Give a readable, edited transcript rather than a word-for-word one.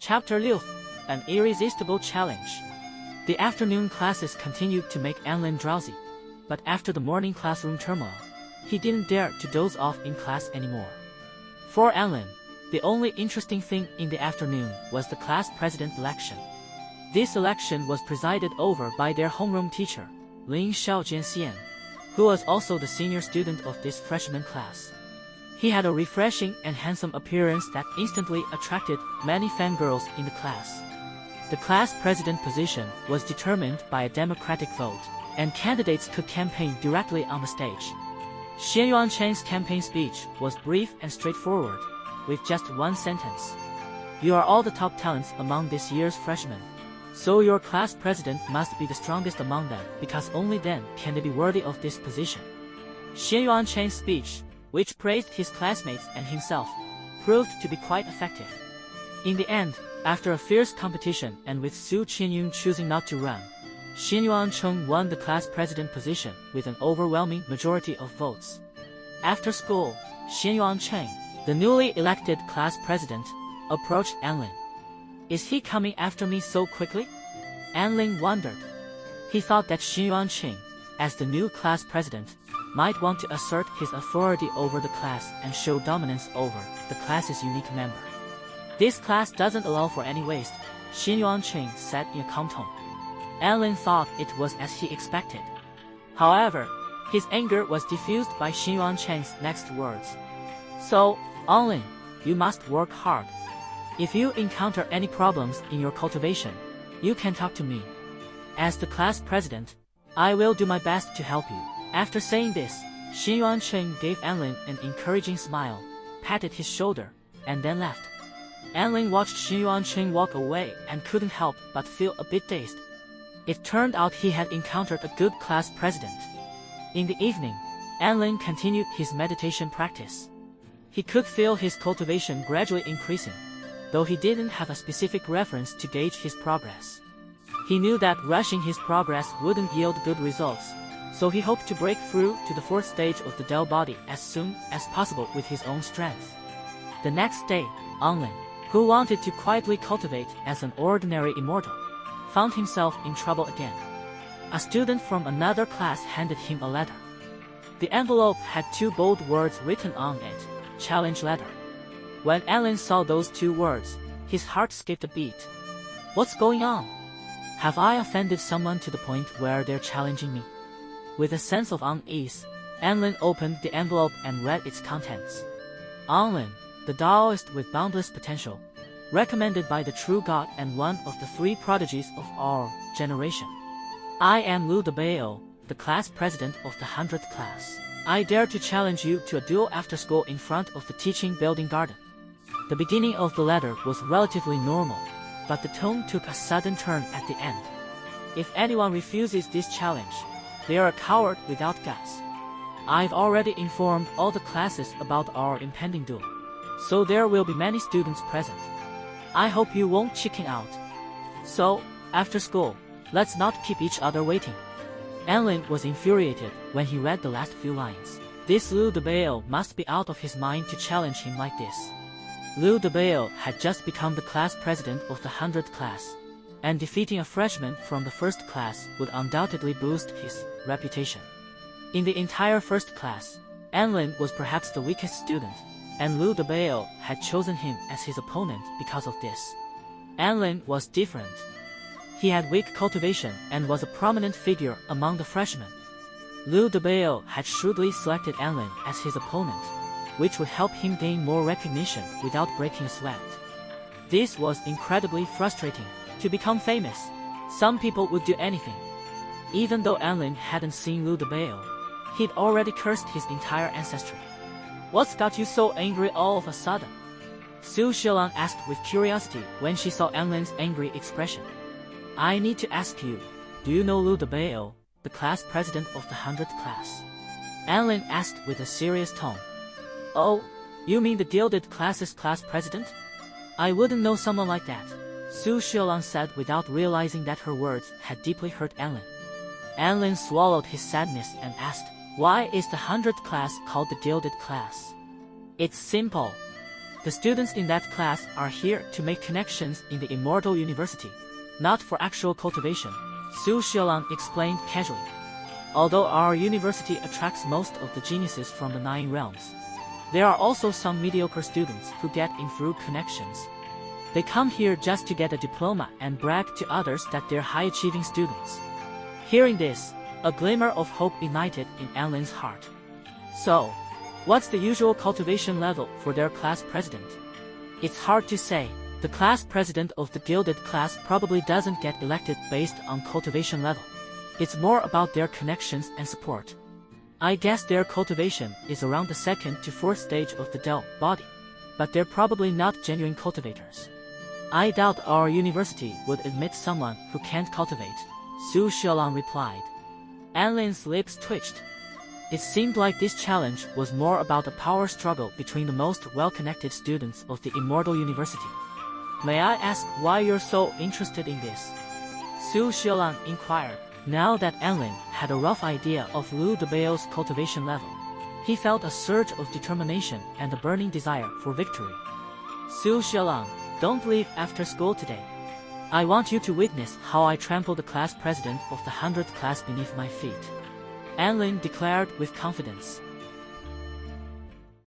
Chapter 6: An Irresistible Challenge. The afternoon classes continued to make Anlin drowsy, but after the morning classroom turmoil, he didn't dare to doze off in class anymore. For Anlin, the only interesting thing in the afternoon was the class president election. This election was presided over by their homeroom teacher, Lin Xiaojian, who was also the senior student of this freshman class. He had a refreshing and handsome appearance that instantly attracted many fangirls in the class. The class president position was determined by a democratic vote, and candidates could campaign directly on the stage. Xian Yuancheng's campaign speech was brief and straightforward, with just one sentence. "You are all the top talents among this year's freshmen, so your class president must be the strongest among them, because only then can they be worthy of this position." Xian Yuancheng's speech, which praised his classmates and himself, proved to be quite effective. In the end, after a fierce competition and with Su Qianyun choosing not to run, Xian Yuancheng won the class president position with an overwhelming majority of votes. After school, Xian Yuancheng, the newly elected class president, approached Anlin. "Is he coming after me so quickly?" Anlin wondered. He thought that Xian Yuancheng, as the new class president, might want to assert his authority over the class and show dominance over the class's unique member. "This class doesn't allow for any waste," Xian Yuancheng said in a calm tone. Anlin thought it was as he expected. However, his anger was diffused by Xian Yuancheng's next words. "So, Anlin, you must work hard. If you encounter any problems in your cultivation, you can talk to me. As the class president, I will do my best to help you." After saying this, Xian Yuancheng gave Anlin an encouraging smile, patted his shoulder, and then left. Anlin watched Xian Yuancheng walk away and couldn't help but feel a bit dazed. It turned out he had encountered a good class president. In the evening, Anlin continued his meditation practice. He could feel his cultivation gradually increasing, though he didn't have a specific reference to gauge his progress. He knew that rushing his progress wouldn't yield good results, so he hoped to break through to the fourth stage of the Dell body as soon as possible with his own strength. The next day, Anlin, who wanted to quietly cultivate as an ordinary immortal, found himself in trouble again. A student from another class handed him a letter. The envelope had two bold words written on it: "Challenge letter." When Anlin saw those two words, his heart skipped a beat. "What's going on? Have I offended someone to the point where they're challenging me?" With a sense of unease, Anlin opened the envelope and read its contents. "Anlin, the Taoist with boundless potential, recommended by the true God and one of the three prodigies of our generation. I am Lu Debao, the class president of the 100th class. I dare to challenge you to a duel after school in front of the teaching building garden." The beginning of the letter was relatively normal, but the tone took a sudden turn at the end. "If anyone refuses this challenge, they are a coward without guts. I've already informed all the classes about our impending duel, so there will be many students present. I hope you won't chicken out. So, after school, let's not keep each other waiting." Anlin was infuriated when he read the last few lines. This Lu Debao must be out of his mind to challenge him like this. Lu Debao had just become the class president of the 100th class, and defeating a freshman from the first class would undoubtedly boost his reputation. In the entire first class, Anlin was perhaps the weakest student, and Lu Debao had chosen him as his opponent because of this. Anlin was different. He had weak cultivation and was a prominent figure among the freshmen. Lu Debao had shrewdly selected Anlin as his opponent, which would help him gain more recognition without breaking a sweat. This was incredibly frustrating. To become famous, some people would do anything. Even though Anlin hadn't seen Lu Debao, he'd already cursed his entire ancestry. "What's got you so angry all of a sudden?" Su Xiaolan asked with curiosity when she saw Anlin's angry expression. "I need to ask you, do you know Lu Debao, the class president of the 100th class?" Anlin asked with a serious tone. "Oh, you mean the gilded class's class president? I wouldn't know someone like that," Su Xiaolan said without realizing that her words had deeply hurt Anlin. Anlin swallowed his sadness and asked, "Why is the 100th class called the gilded class?" "It's simple. The students in that class are here to make connections in the immortal university, not for actual cultivation, Su Xiaolang explained casually. Although our university attracts most of the geniuses from the 9 realms, there are also some mediocre students who get in through connections. They come here just to get a diploma and brag to others that they're high-achieving students. Hearing this, a glimmer of hope ignited in Anlin's heart. So, what's the usual cultivation level for their class president? It's hard to say. The class president of the gilded class probably doesn't get elected based on cultivation level. It's more about their connections and support. I guess their cultivation is around the 2nd to 4th stage of the Dell body, but they're probably not genuine cultivators. I doubt our university would admit someone who can't cultivate, Su Xiaolang replied. Anlin's lips twitched. It seemed like this challenge was more about a power struggle between the most well-connected students of the immortal university. May I ask why you're so interested in this? Su Xiaolang inquired. Now that Anlin had a rough idea of Lu Debao's cultivation level, he felt a surge of determination and a burning desire for victory. Su Xiaolang, don't leave after school today. I want you to witness how I trample the class president of the 100th class beneath my feet, Anlin declared with confidence.